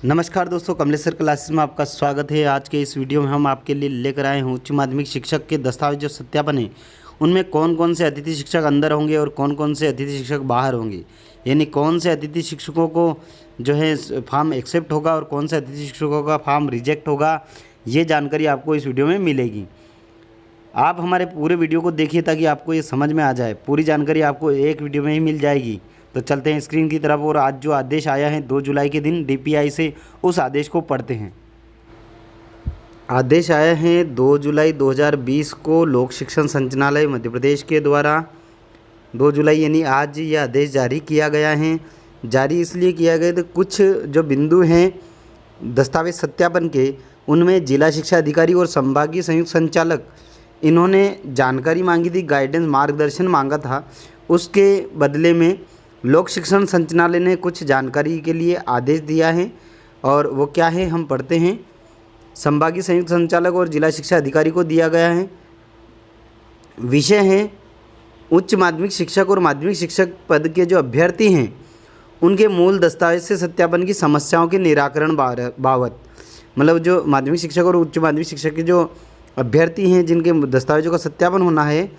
नमस्कार दोस्तों, कमलेश्वर क्लासेस में आपका स्वागत है। आज के इस वीडियो में हम आपके लिए लेकर आए हैं उच्च माध्यमिक शिक्षक के दस्तावेज जो सत्यापन है उनमें कौन कौन से अतिथि शिक्षक अंदर होंगे और कौन कौन से अतिथि शिक्षक बाहर होंगे, यानी कौन से अतिथि शिक्षकों को जो है फॉर्म एक्सेप्ट होगा और कौन से अतिथि शिक्षकों का फॉर्म रिजेक्ट होगा। ये जानकारी आपको इस वीडियो में मिलेगी। आप हमारे पूरे वीडियो को देखिए ताकि आपको ये समझ में आ जाए। पूरी जानकारी आपको एक वीडियो में ही मिल जाएगी। तो चलते हैं स्क्रीन की तरफ और आज जो आदेश आया है 2 जुलाई के दिन डीपीआई से, उस आदेश को पढ़ते हैं। आदेश आया है 2 जुलाई 2020 को लोक शिक्षण संचालनालय मध्य प्रदेश के द्वारा 2 जुलाई यानी आज ये आदेश जारी किया गया है। जारी इसलिए किया गया तो कुछ जो बिंदु हैं दस्तावेज सत्यापन के, उनमें जिला शिक्षा अधिकारी और संभागीय संयुक्त संचालक इन्होंने जानकारी मांगी थी, गाइडेंस मार्गदर्शन मांगा था। उसके बदले में लोक शिक्षण संचालनालय ने कुछ जानकारी के लिए आदेश दिया है और वो क्या है हम पढ़ते हैं। संभागीय संयुक्त संचालक और जिला शिक्षा अधिकारी को दिया गया है। विषय है उच्च माध्यमिक शिक्षक और माध्यमिक शिक्षक पद के जो अभ्यर्थी हैं उनके मूल दस्तावेज से सत्यापन की समस्याओं के निराकरण बाबत, मतलब जो माध्यमिक शिक्षक और उच्च माध्यमिक शिक्षक के जो अभ्यर्थी हैं जिनके दस्तावेजों का सत्यापन होना है,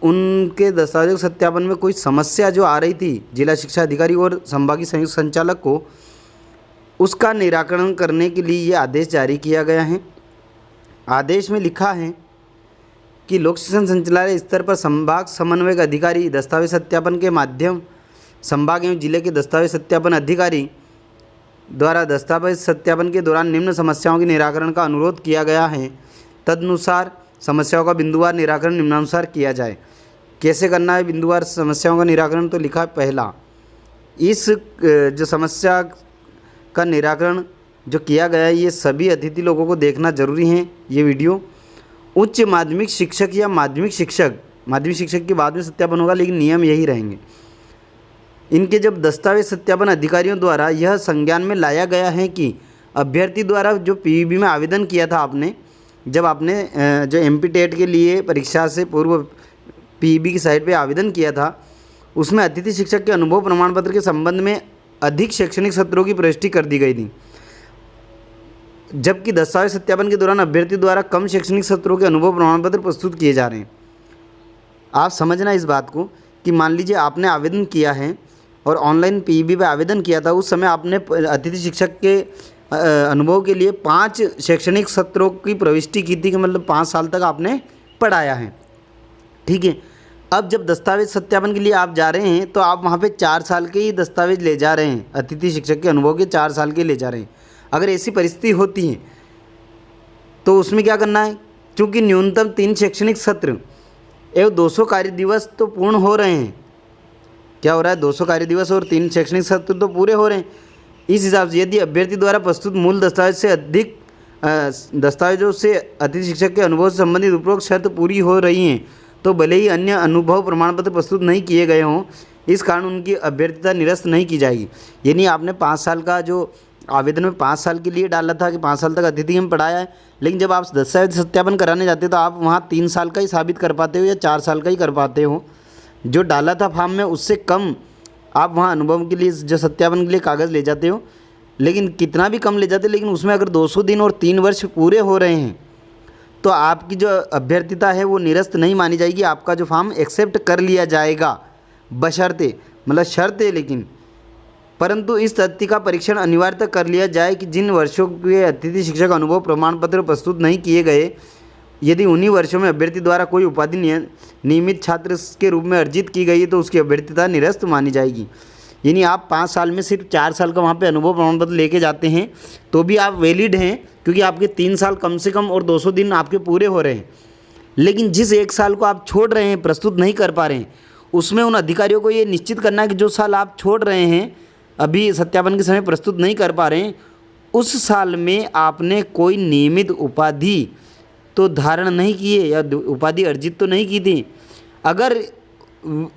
उनके दस्तावेजों के सत्यापन में कोई समस्या जो आ रही थी जिला शिक्षा अधिकारी और संभागीय संयुक्त संचालक को, उसका निराकरण करने के लिए ये आदेश जारी किया गया है। आदेश में लिखा है कि लोक शिक्षण संचालनालय स्तर पर संभाग समन्वयक अधिकारी दस्तावेज सत्यापन के माध्यम संभाग एवं जिले के दस्तावेज सत्यापन अधिकारी द्वारा दस्तावेज सत्यापन के दौरान निम्न समस्याओं के निराकरण का अनुरोध किया गया है। तदनुसार समस्याओं का बिंदुवार निराकरण निम्नानुसार किया जाए। कैसे करना है बिंदुवार समस्याओं का निराकरण? तो लिखा है पहला, इस जो समस्या का निराकरण जो किया गया है ये सभी अतिथि लोगों को देखना जरूरी है। ये वीडियो उच्च माध्यमिक शिक्षक या माध्यमिक शिक्षक के बाद में सत्यापन होगा, लेकिन नियम यही रहेंगे। इनके जब दस्तावेज सत्यापन अधिकारियों द्वारा यह संज्ञान में लाया गया है कि अभ्यर्थी द्वारा जो पीईबी में आवेदन किया था, आपने जब आपने जो एमपी टेट के लिए परीक्षा से पूर्व पीईबी की साइट पे आवेदन किया था, उसमें अतिथि शिक्षक के अनुभव प्रमाण पत्र के संबंध में अधिक शैक्षणिक सत्रों की प्रविष्टि कर दी गई थी, जबकि दस्तावेज सत्यापन के दौरान अभ्यर्थी द्वारा कम शैक्षणिक सत्रों के अनुभव प्रमाण पत्र प्रस्तुत किए जा रहे हैं। आप समझना इस बात को कि मान लीजिए आपने आवेदन किया है और ऑनलाइन पीईबी पे आवेदन किया था, उस समय आपने अतिथि शिक्षक के अनुभव के लिए 5 शैक्षणिक सत्रों की प्रविष्टि की थी, कि मतलब 5 साल तक आपने पढ़ाया है, ठीक है। अब जब दस्तावेज सत्यापन के लिए आप जा रहे हैं तो आप वहाँ पे 4 साल के ही दस्तावेज ले जा रहे हैं, अतिथि शिक्षक के अनुभव के 4 साल के ले जा रहे हैं। अगर ऐसी परिस्थिति होती है तो उसमें क्या करना है, क्योंकि न्यूनतम 3 शैक्षणिक सत्र एवं 200 कार्य दिवस तो पूर्ण हो रहे हैं। क्या हो रहा है? 200 कार्य दिवस और 3 शैक्षणिक सत्र तो पूरे हो रहे हैं। इस हिसाब से यदि अभ्यर्थी द्वारा प्रस्तुत मूल दस्तावेज से अधिक दस्तावेजों से अतिथि शिक्षक के अनुभव से संबंधित उपरोक्त शर्त पूरी हो रही हैं तो भले ही अन्य अनुभव प्रमाण पत्र प्रस्तुत नहीं किए गए हों, इस कारण उनकी अभ्यर्थता निरस्त नहीं की जाएगी। यानी आपने 5 साल का जो आवेदन में 5 साल के लिए डाला था कि 5 साल तक अतिथि में पढ़ाया है, लेकिन जब आप दस्तावेज सत्यापन कराने जाते हो तो आप वहाँ 3 साल का ही साबित कर पाते हो या 4 साल का ही कर पाते हो। जो डाला था फॉर्म में उससे कम आप वहाँ अनुभव के लिए जो सत्यापन के लिए कागज़ ले जाते हो, लेकिन कितना भी कम ले जाते, लेकिन उसमें अगर 200 दिन और 3 वर्ष पूरे हो रहे हैं तो आपकी जो अभ्यर्थता है वो निरस्त नहीं मानी जाएगी। आपका जो फॉर्म एक्सेप्ट कर लिया जाएगा, बशर्ते, मतलब शर्त है लेकिन, परंतु इस तथ्य का परीक्षण अनिवार्यतः कर लिया जाए कि जिन वर्षों के अतिथि शिक्षक अनुभव प्रमाण पत्र प्रस्तुत नहीं किए गए, यदि उन्हीं वर्षों में अभ्यर्थी द्वारा कोई उपाधि नियमित छात्र के रूप में अर्जित की गई है तो उसकी अभ्यर्थता निरस्त मानी जाएगी। यानी आप 5 साल में सिर्फ 4 साल का वहाँ पे अनुभव प्रमाण पत्र लेके जाते हैं तो भी आप वैलिड हैं, क्योंकि आपके 3 साल कम से कम और 200 दिन आपके पूरे हो रहे हैं। लेकिन जिस 1 साल को आप छोड़ रहे हैं, प्रस्तुत नहीं कर पा रहे हैं, उसमें उन अधिकारियों को ये निश्चित करना है कि जो साल आप छोड़ रहे हैं, अभी सत्यापन के समय प्रस्तुत नहीं कर पा रहे हैं, उस साल में आपने कोई नियमित उपाधि तो धारण नहीं किए या उपाधि अर्जित तो नहीं की थी। अगर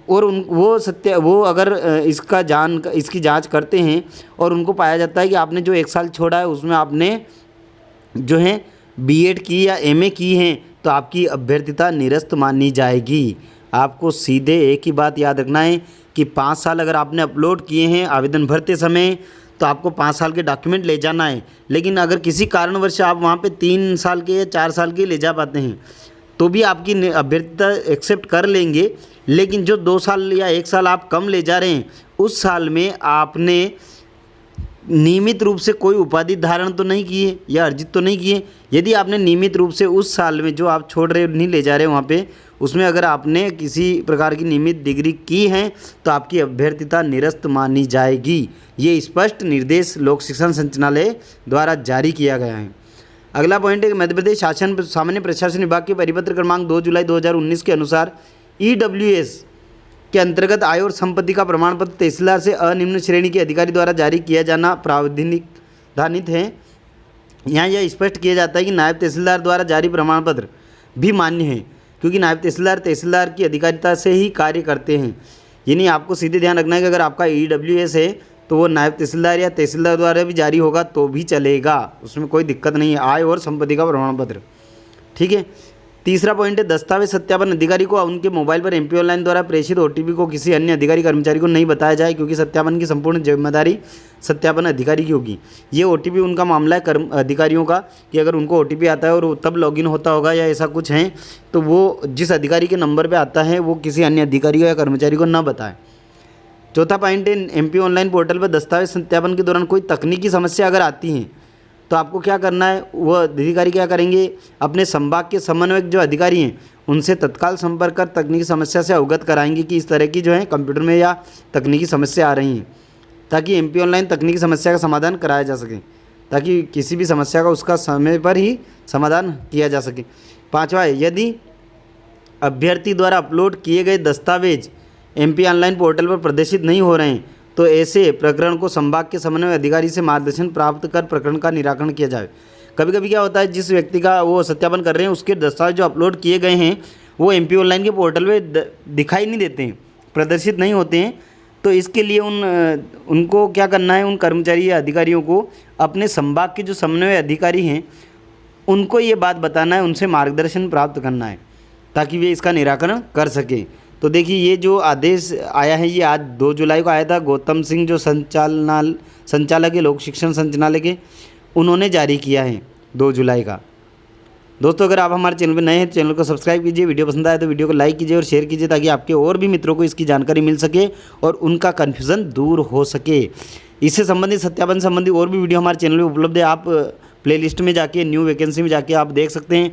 और वो अगर इसकी जांच करते हैं और उनको पाया जाता है कि आपने जो 1 साल छोड़ा है उसमें आपने जो है बीएड की या एमए की हैं, तो आपकी अभ्यर्थता निरस्त मानी जाएगी। आपको सीधे एक ही बात याद रखना है कि 5 साल अगर आपने अपलोड किए हैं आवेदन भरते समय, तो आपको 5 साल के डॉक्यूमेंट ले जाना है। लेकिन अगर किसी कारणवश आप वहाँ पे 3 साल के या 4 साल के ले जा पाते हैं तो भी आपकी अभ्यर्थता एक्सेप्ट कर लेंगे। लेकिन जो 2 साल या 1 साल आप कम ले जा रहे हैं, उस साल में आपने नियमित रूप से कोई उपाधि धारण तो नहीं किए या अर्जित तो नहीं किए। यदि आपने नियमित रूप से उस साल में जो आप छोड़ रहे नहीं ले जा रहे वहाँ पे, उसमें अगर आपने किसी प्रकार की नियमित डिग्री की है तो आपकी अभ्यर्थता निरस्त मानी जाएगी। ये स्पष्ट निर्देश लोक शिक्षण संचालनालय द्वारा जारी किया गया है। अगला पॉइंट है कि मध्य प्रदेश शासन सामान्य प्रशासन विभाग के परिपत्र क्रमांक 2 जुलाई 2019 के अनुसार EWS के अंतर्गत आय और संपत्ति का प्रमाण पत्र तहसीलदार से अनिम्न श्रेणी के अधिकारी द्वारा जारी किया जाना प्रावधानित है। यहाँ यह स्पष्ट किया जाता है कि नायब तहसीलदार द्वारा जारी प्रमाण पत्र भी मान्य है, क्योंकि नायब तहसीलदार की अधिकारिता से ही कार्य करते हैं। यानी आपको सीधे ध्यान रखना है कि अगर आपका EWS है तो वो नायब तहसीलदार या तहसीलदार द्वारा भी जारी होगा तो भी चलेगा, उसमें कोई दिक्कत नहीं है। आय और संपत्ति का प्रमाण पत्र, ठीक है। तीसरा पॉइंट है दस्तावेज सत्यापन अधिकारी को उनके मोबाइल पर MP ऑनलाइन द्वारा प्रेषित OTP को किसी अन्य अधिकारी कर्मचारी को नहीं बताया जाए, क्योंकि सत्यापन की संपूर्ण जिम्मेदारी सत्यापन अधिकारी की होगी। ये OTP उनका मामला है अधिकारियों का, कि अगर उनको OTP आता है और तब लॉगिन होता होगा या ऐसा कुछ है तो वो जिस अधिकारी के नंबर पर आता है वो किसी अन्य अधिकारी या कर्मचारी को न बताए। चौथा पॉइंट है MP ऑनलाइन पोर्टल पर दस्तावेज सत्यापन के दौरान कोई तकनीकी समस्या अगर आती है तो आपको क्या करना है, वो अधिकारी क्या करेंगे, अपने संभाग के समन्वयक जो अधिकारी हैं उनसे तत्काल संपर्क कर तकनीकी समस्या से अवगत कराएंगे कि इस तरह की जो है कंप्यूटर में या तकनीकी समस्या आ रही हैं, ताकि MP ऑनलाइन तकनीकी समस्या का समाधान कराया जा सके, ताकि किसी भी समस्या का उसका समय पर ही समाधान किया जा सके। पाँचवा है यदि अभ्यर्थी द्वारा अपलोड किए गए दस्तावेज MP ऑनलाइन पोर्टल पर प्रदर्शित नहीं हो रहे हैं तो ऐसे प्रकरण को संभाग के समन्वय अधिकारी से मार्गदर्शन प्राप्त कर प्रकरण का निराकरण किया जाए। कभी कभी क्या होता है, जिस व्यक्ति का वो सत्यापन कर रहे हैं उसके दस्तावेज जो अपलोड किए गए हैं वो MP ऑनलाइन के पोर्टल पे दिखाई नहीं देते हैं, प्रदर्शित नहीं होते हैं। तो इसके लिए उनको क्या करना है, उन कर्मचारी या अधिकारियों को अपने संभाग के जो समन्वय अधिकारी हैं उनको ये बात बताना है, उनसे मार्गदर्शन प्राप्त करना है ताकि वे इसका निराकरण कर सकें। तो देखिए ये जो आदेश आया है ये आज 2 जुलाई को आया था। गौतम सिंह जो संचालक है लोक शिक्षण संचालनालय के, उन्होंने जारी किया है 2 जुलाई का। दोस्तों अगर आप हमारे चैनल पर नए हैं तो चैनल को सब्सक्राइब कीजिए, वीडियो पसंद आए तो वीडियो को लाइक कीजिए और शेयर कीजिए, ताकि आपके और भी मित्रों को इसकी जानकारी मिल सके और उनका कन्फ्यूज़न दूर हो सके। इससे संबंधित सत्यापन संबंधी और भी वीडियो हमारे चैनल पर उपलब्ध है। आप प्लेलिस्ट में जाके न्यू वैकेंसी में जाके आप देख सकते हैं।